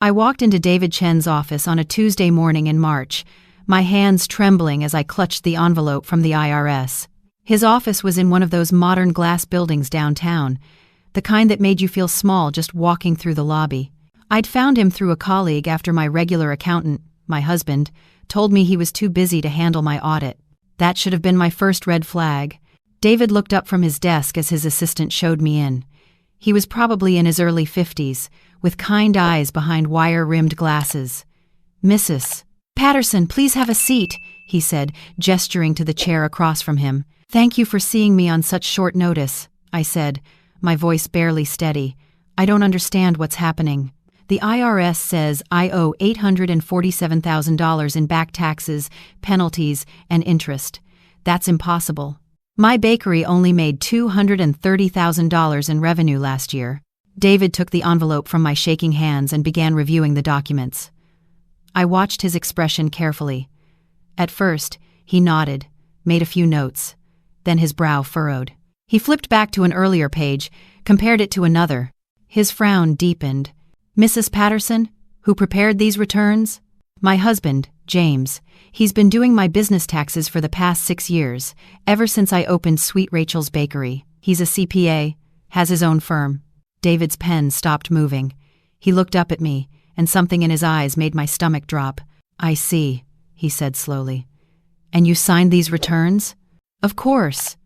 I walked into David Chen's office on a Tuesday morning in March, my hands trembling as I clutched the envelope from the IRS. His office was in one of those modern glass buildings downtown, the kind that made you feel small just walking through the lobby. I'd found him through a colleague after my regular accountant, my husband, told me he was too busy to handle my audit. That should have been my first red flag. David looked up from his desk as his assistant showed me in. He was probably in his early 50s, with kind eyes behind wire-rimmed glasses. "Mrs. Patterson, please have a seat," he said, gesturing to the chair across from him. "Thank you for seeing me on such short notice," I said, my voice barely steady. "I don't understand what's happening. The IRS says I owe $847,000 in back taxes, penalties, and interest. That's impossible. My bakery only made $230,000 in revenue last year." David took the envelope from my shaking hands and began reviewing the documents. I watched his expression carefully. At first, he nodded, made a few notes. Then his brow furrowed. He flipped back to an earlier page, compared it to another. His frown deepened. "Mrs. Patterson, who prepared these returns?" "My husband, James. He's been doing my business taxes for the past 6 years, ever since I opened Sweet Rachel's Bakery. He's a CPA, has his own firm." David's pen stopped moving. He looked up at me, and something in his eyes made my stomach drop. "I see," he said slowly. "And you signed these returns?" "Of course.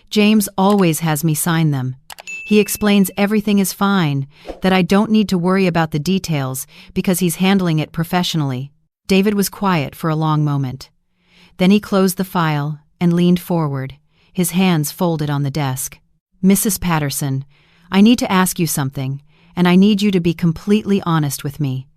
James always has me sign them. He explains everything is fine, that I don't need to worry about the details because he's handling it professionally." David was quiet for a long moment. Then he closed the file and leaned forward, his hands folded on the desk. "Mrs. Patterson, I need to ask you something, and I need you to be completely honest with me.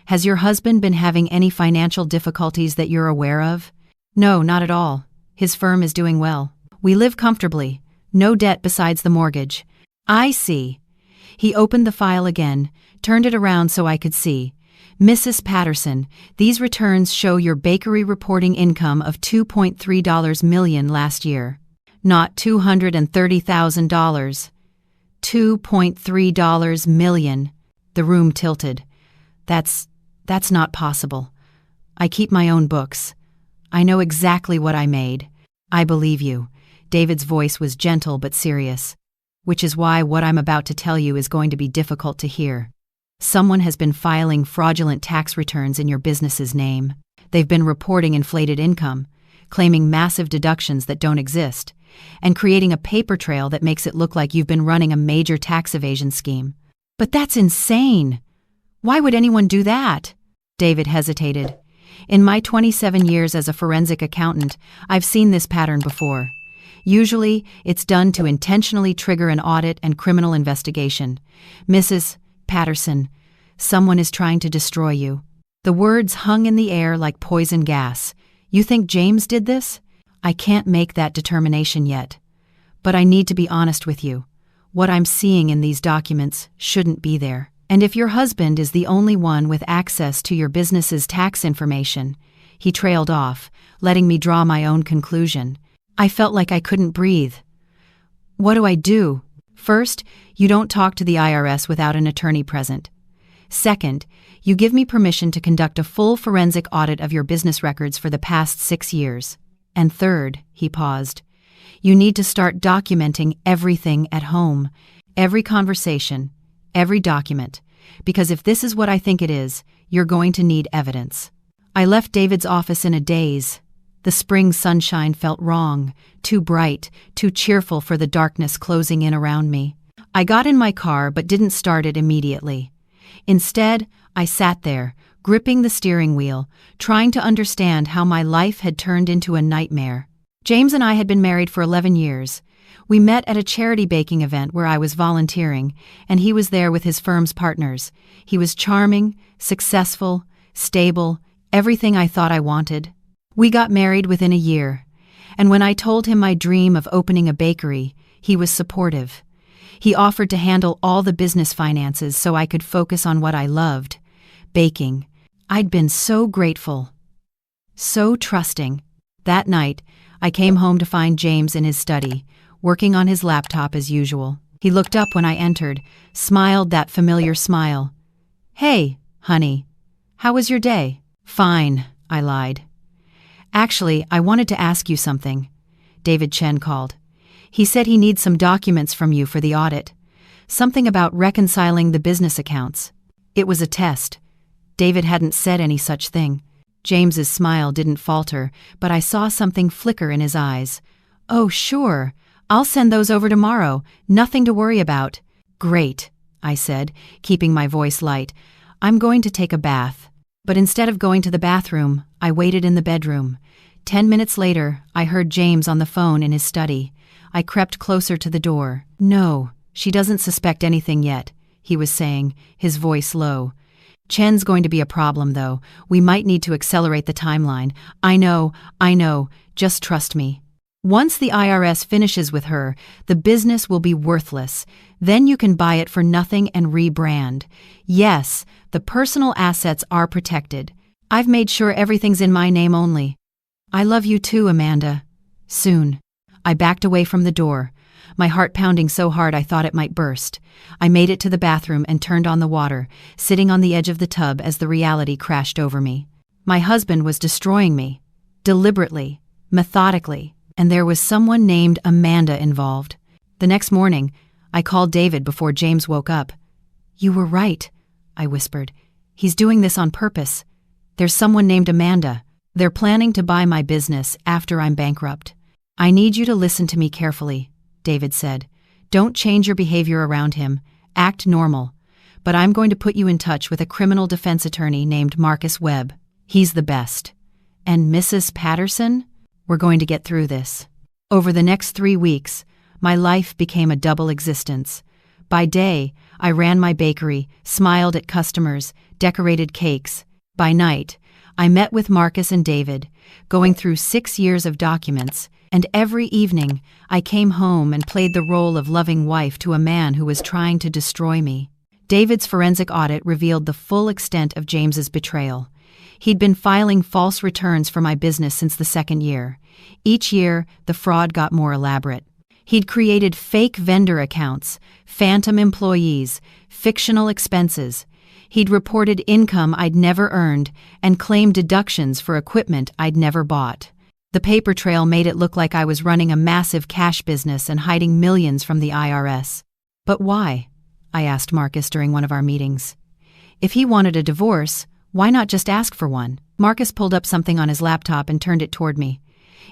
Has your husband been having any financial difficulties that you're aware of?" "No, not at all. His firm is doing well. We live comfortably, no debt besides the mortgage." "I see." He opened the file again, turned it around so I could see. "Mrs. Patterson, these returns show your bakery reporting income of $2.3 million last year. Not $230,000. $2.3 million. The room tilted. That's not possible. I keep my own books. I know exactly what I made." "I believe you." David's voice was gentle but serious. "Which is why what I'm about to tell you is going to be difficult to hear. Someone has been filing fraudulent tax returns in your business's name. They've been reporting inflated income, claiming massive deductions that don't exist, and creating a paper trail that makes it look like you've been running a major tax evasion scheme." "But that's insane! Why would anyone do that?" David hesitated. "In my 27 years as a forensic accountant, I've seen this pattern before. Usually, it's done to intentionally trigger an audit and criminal investigation. Mrs. Patterson, someone is trying to destroy you." The words hung in the air like poison gas. "You think James did this?" "I can't make that determination yet. But I need to be honest with you. What I'm seeing in these documents shouldn't be there. And if your husband is the only one with access to your business's tax information," he trailed off, letting me draw my own conclusion. I felt like I couldn't breathe. "What do I do?" "First, you don't talk to the IRS without an attorney present. Second, you give me permission to conduct a full forensic audit of your business records for the past 6 years. And third," he paused, "you need to start documenting everything at home, every conversation, every document, because if this is what I think it is, you're going to need evidence." I left David's office in a daze. The spring sunshine felt wrong, too bright, too cheerful for the darkness closing in around me. I got in my car but didn't start it immediately. Instead, I sat there, gripping the steering wheel, trying to understand how my life had turned into a nightmare. James and I had been married for 11 years. We met at a charity baking event where I was volunteering, and he was there with his firm's partners. He was charming, successful, stable, everything I thought I wanted. We got married within a year, and when I told him my dream of opening a bakery, he was supportive. He offered to handle all the business finances so I could focus on what I loved, baking. I'd been so grateful, so trusting. That night, I came home to find James in his study, working on his laptop as usual. He looked up when I entered, smiled that familiar smile. "Hey, "Honey, how was your day?" "Fine," I lied. "Actually, I wanted to ask you something." David Chen called. "He said he needs some documents from you for the audit. Something about reconciling the business accounts." It was a test. David hadn't said any such thing. James's smile didn't falter, but I saw something flicker in his eyes. "Oh, sure. I'll send those over tomorrow. Nothing to worry about." "Great," I said, keeping my voice light. "I'm going to take a bath." But instead of going to the bathroom, I waited in the bedroom. 10 minutes later, I heard James on the phone in his study. I crept closer to the door. "No, she doesn't suspect anything yet," he was saying, his voice low. "Chen's going to be a problem, though. We might need to accelerate the timeline. I know, just trust me. Once the IRS finishes with her, the business will be worthless. Then you can buy it for nothing and rebrand. Yes, the personal assets are protected. I've made sure everything's in my name only. I love you too, Amanda. Soon." I backed away from the door, my heart pounding so hard I thought it might burst. I made it to the bathroom and turned on the water, sitting on the edge of the tub as the reality crashed over me. My husband was destroying me. Deliberately, methodically, and there was someone named Amanda involved. The next morning, I called David before James woke up. "You were right," I whispered. "He's doing this on purpose. There's someone named Amanda. They're planning to buy my business after I'm bankrupt." "I need you to listen to me carefully," David said. "Don't change your behavior around him. Act normal. But I'm going to put you in touch with a criminal defense attorney named Marcus Webb. He's the best. And Mrs. Patterson? We're going to get through this." Over the next 3 weeks, my life became a double existence. By day, I ran my bakery, smiled at customers, decorated cakes. By night, I met with Marcus and David, going through 6 years of documents, and every evening I came home and played the role of loving wife to a man who was trying to destroy me. David's forensic audit revealed the full extent of James's betrayal. He'd been filing false returns for my business since the 2nd year. Each year, the fraud got more elaborate. He'd created fake vendor accounts, phantom employees, fictional expenses. He'd reported income I'd never earned and claimed deductions for equipment I'd never bought. The paper trail made it look like I was running a massive cash business and hiding millions from the IRS. "But why?" I asked Marcus during one of our meetings. "If he wanted a divorce, why not just ask for one?" Marcus pulled up something on his laptop and turned it toward me.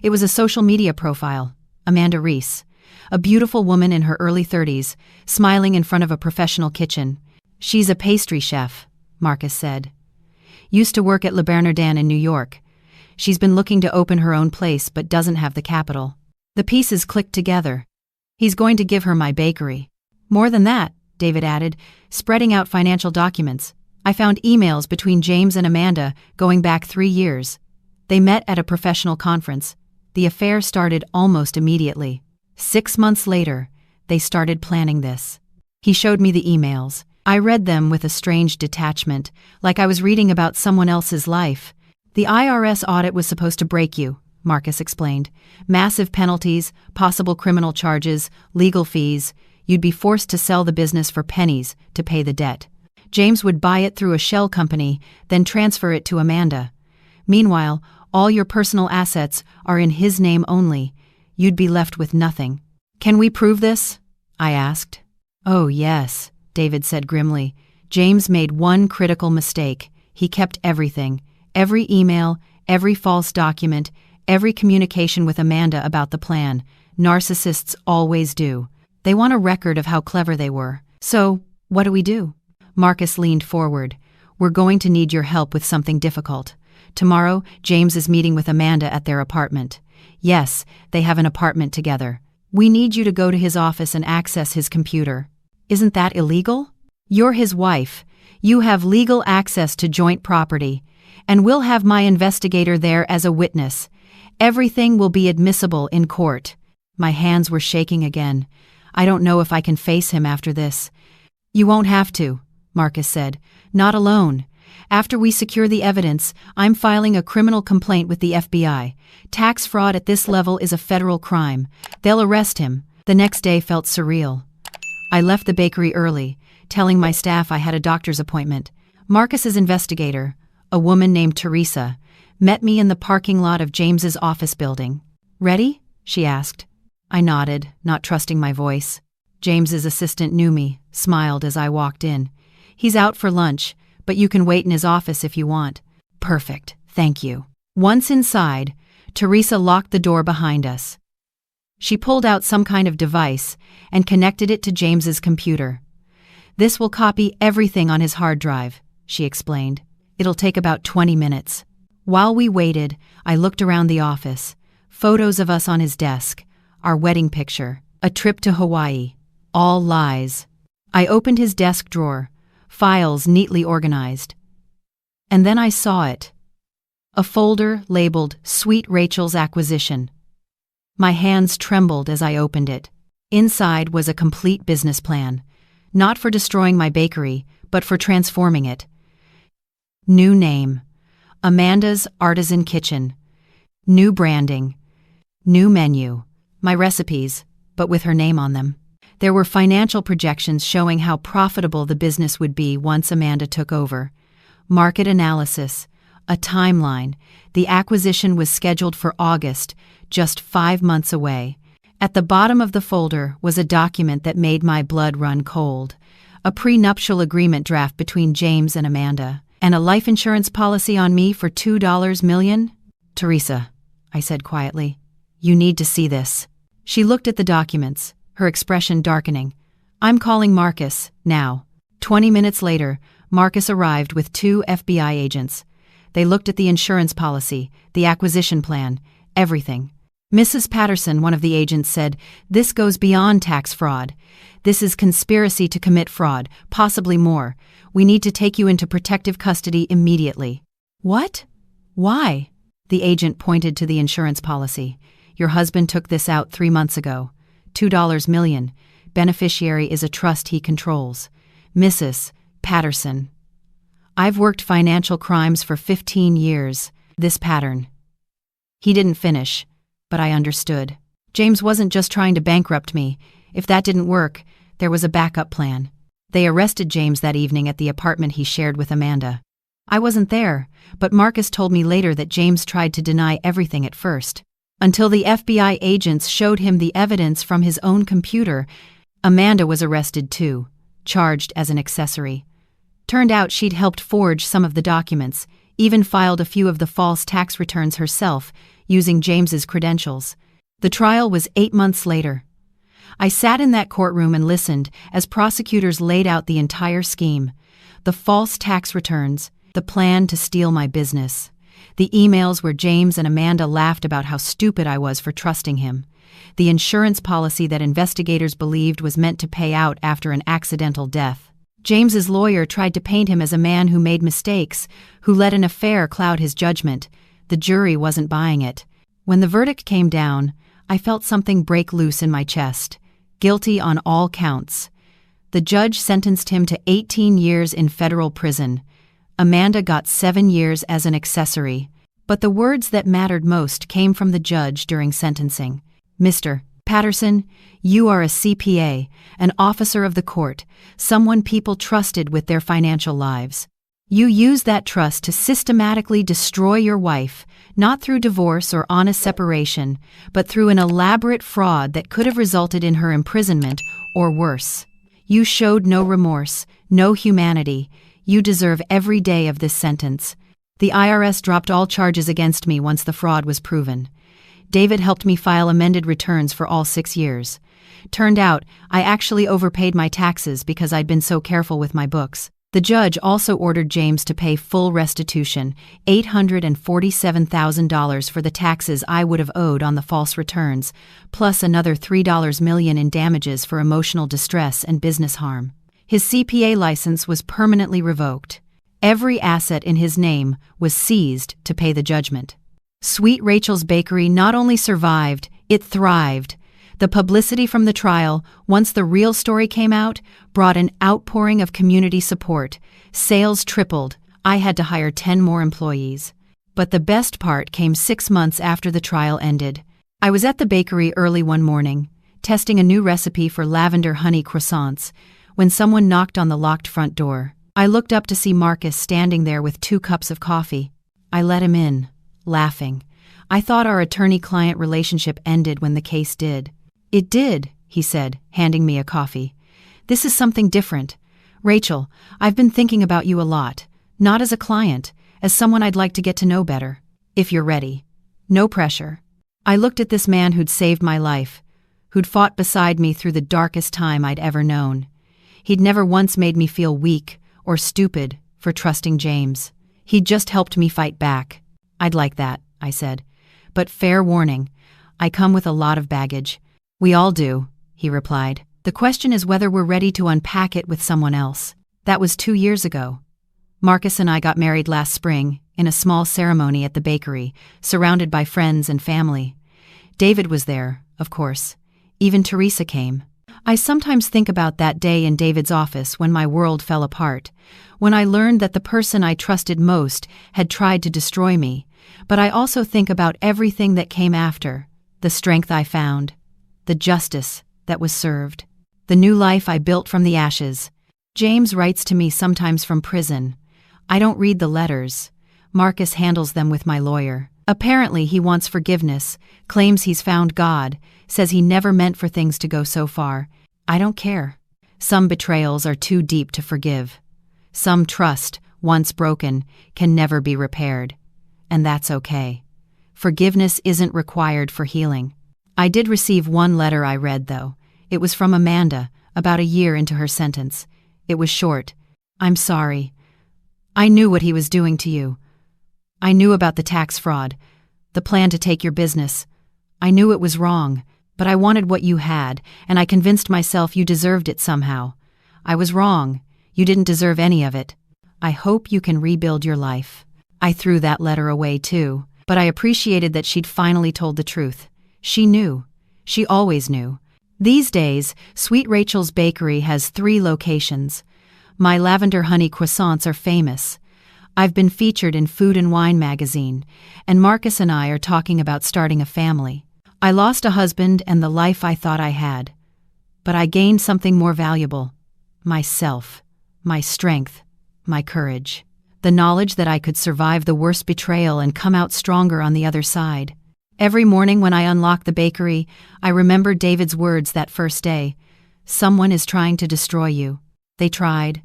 It was a social media profile, Amanda Reese, a beautiful woman in her early 30s, smiling in front of a professional kitchen. "She's a pastry chef," Marcus said. "Used to work at Le Bernardin in New York. She's been looking to open her own place but doesn't have the capital." The pieces clicked together. "He's going to give her my bakery." "More than that," David added, spreading out financial documents. "I found emails between James and Amanda going back 3 years. They met at a professional conference. The affair started almost immediately. 6 months later, they started planning this." He showed me the emails. I read them with a strange detachment, like I was reading about someone else's life. "The IRS audit was supposed to break you," Marcus explained. "Massive penalties, possible criminal charges, legal fees. You'd be forced to sell the business for pennies to pay the debt. James would buy it through a shell company, then transfer it to Amanda. Meanwhile, all your personal assets are in his name only. You'd be left with nothing." "Can we prove this?" I asked. "Oh, yes," David said grimly. "James made one critical mistake. He kept everything. Every email, every false document, every communication with Amanda about the plan. Narcissists always do. They want a record of how clever they were. So, what do we do?" Marcus leaned forward. "We're going to need your help with something difficult. Tomorrow, James is meeting with Amanda at their apartment. Yes, they have an apartment together. We need you to go to his office and access his computer." "Isn't that illegal?" "You're his wife. You have legal access to joint property. And we'll have my investigator there as a witness. Everything will be admissible in court." My hands were shaking again. "I don't know if I can face him after this." "You won't have to," Marcus said. "Not alone. After we secure the evidence, I'm filing a criminal complaint with the FBI. Tax fraud at this level is a federal crime. They'll arrest him." The next day felt surreal. I left the bakery early, telling my staff I had a doctor's appointment. Marcus's investigator, a woman named Teresa, met me in the parking lot of James's office building. "Ready?" she asked. I nodded, not trusting my voice. James's assistant knew me, smiled as I walked in. "He's out for lunch, but you can wait in his office if you want." "Perfect, thank you." Once inside, Teresa locked the door behind us. She pulled out some kind of device and connected it to James's computer. "This will copy everything on his hard drive," she explained. "It'll take about 20 minutes. While we waited, I looked around the office. Photos of us on his desk, our wedding picture, a trip to Hawaii. All lies. I opened his desk drawer, files neatly organized. And then I saw it. A folder labeled Sweet Rachel's Acquisition. My hands trembled as I opened it. Inside was a complete business plan, not for destroying my bakery, but for transforming it. New name, Amanda's Artisan Kitchen. New branding, new menu, my recipes, but with her name on them. There were financial projections showing how profitable the business would be once Amanda took over. Market analysis, a timeline. The acquisition was scheduled for August, just 5 months away. At the bottom of the folder was a document that made my blood run cold. A prenuptial agreement draft between James and Amanda. And a life insurance policy on me for $2 million? "Teresa," I said quietly, "you need to see this." She looked at the documents, her expression darkening. "I'm calling Marcus, now." 20 minutes later, Marcus arrived with 2 FBI agents. They looked at the insurance policy, the acquisition plan, everything. "Mrs. Patterson," one of the agents said, "this goes beyond tax fraud. This is conspiracy to commit fraud, possibly more. We need to take you into protective custody immediately." "What? Why?" The agent pointed to the insurance policy. "Your husband took this out 3 months ago. $2 million. Beneficiary is a trust he controls. Mrs. Patterson. I've worked financial crimes for 15 years. This pattern." He didn't finish, but I understood. James wasn't just trying to bankrupt me. If that didn't work, there was a backup plan. They arrested James that evening at the apartment he shared with Amanda. I wasn't there, but Marcus told me later that James tried to deny everything at first. Until the FBI agents showed him the evidence from his own computer. Amanda was arrested too, charged as an accessory. Turned out she'd helped forge some of the documents, even filed a few of the false tax returns herself, using James's credentials. The trial was 8 months later. I sat in that courtroom and listened as prosecutors laid out the entire scheme. The false tax returns, the plan to steal my business. The emails where James and Amanda laughed about how stupid I was for trusting him. The insurance policy that investigators believed was meant to pay out after an accidental death. James's lawyer tried to paint him as a man who made mistakes, who let an affair cloud his judgment. The jury wasn't buying it. When the verdict came down, I felt something break loose in my chest. Guilty on all counts. The judge sentenced him to 18 years in federal prison. Amanda got 7 years as an accessory. But the words that mattered most came from the judge during sentencing. "Mr. Patterson, you are a CPA, an officer of the court, someone people trusted with their financial lives. You used that trust to systematically destroy your wife, not through divorce or honest separation, but through an elaborate fraud that could have resulted in her imprisonment or worse. You showed no remorse, no humanity. You deserve every day of this sentence." The IRS dropped all charges against me once the fraud was proven. David helped me file amended returns for all 6 years. Turned out, I actually overpaid my taxes because I'd been so careful with my books. The judge also ordered James to pay full restitution, $847,000 for the taxes I would have owed on the false returns, plus another $3 million in damages for emotional distress and business harm. His CPA license was permanently revoked. Every asset in his name was seized to pay the judgment. Sweet Rachel's Bakery not only survived, it thrived. The publicity from the trial, once the real story came out, brought an outpouring of community support. Sales tripled. I had to hire 10 more employees. But the best part came 6 months after the trial ended. I was at the bakery early one morning, testing a new recipe for lavender honey croissants, when someone knocked on the locked front door. I looked up to see Marcus standing there with 2 cups of coffee. I let him in, laughing. I thought our attorney-client relationship ended when the case did. It did, he said, handing me a coffee. This is something different. Rachel, I've been thinking about you a lot, not as a client, as someone I'd like to get to know better. If you're ready. No pressure. I looked at this man who'd saved my life, who'd fought beside me through the darkest time I'd ever known. He'd never once made me feel weak or stupid for trusting James. He'd just helped me fight back. I'd like that, I said. But fair warning, I come with a lot of baggage. We all do, he replied. The question is whether we're ready to unpack it with someone else. That was 2 years ago. Marcus and I got married last spring, in a small ceremony at the bakery, surrounded by friends and family. David was there, of course. Even Teresa came. I sometimes think about that day in David's office when my world fell apart, when I learned that the person I trusted most had tried to destroy me. But I also think about everything that came after, the strength I found, the justice that was served, the new life I built from the ashes. James writes to me sometimes from prison. I don't read the letters. Marcus handles them with my lawyer. Apparently he wants forgiveness, claims he's found God, says he never meant for things to go so far. I don't care. Some betrayals are too deep to forgive. Some trust, once broken, can never be repaired. And that's okay. Forgiveness isn't required for healing. I did receive one letter I read, though. It was from Amanda, about a year into her sentence. It was short. I'm sorry. I knew what he was doing to you. I knew about the tax fraud, the plan to take your business. I knew it was wrong, but I wanted what you had, and I convinced myself you deserved it somehow. I was wrong. You didn't deserve any of it. I hope you can rebuild your life. I threw that letter away too, but I appreciated that she'd finally told the truth. She knew. She always knew. These days, Sweet Rachel's Bakery has 3 locations. My lavender honey croissants are famous. I've been featured in Food and Wine magazine, and Marcus and I are talking about starting a family. I lost a husband and the life I thought I had. But I gained something more valuable. Myself, my strength, my courage. The knowledge that I could survive the worst betrayal and come out stronger on the other side. Every morning when I unlock the bakery, I remember David's words that first day. Someone is trying to destroy you. They tried.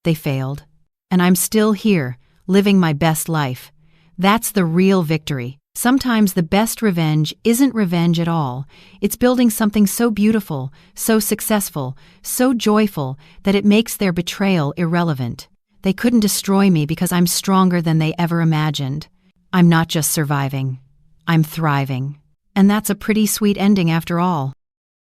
They failed. And I'm still here, living my best life. That's the real victory. Sometimes the best revenge isn't revenge at all. It's building something so beautiful, so successful, so joyful that it makes their betrayal irrelevant. They couldn't destroy me because I'm stronger than they ever imagined. I'm not just surviving. I'm thriving. And that's a pretty sweet ending after all.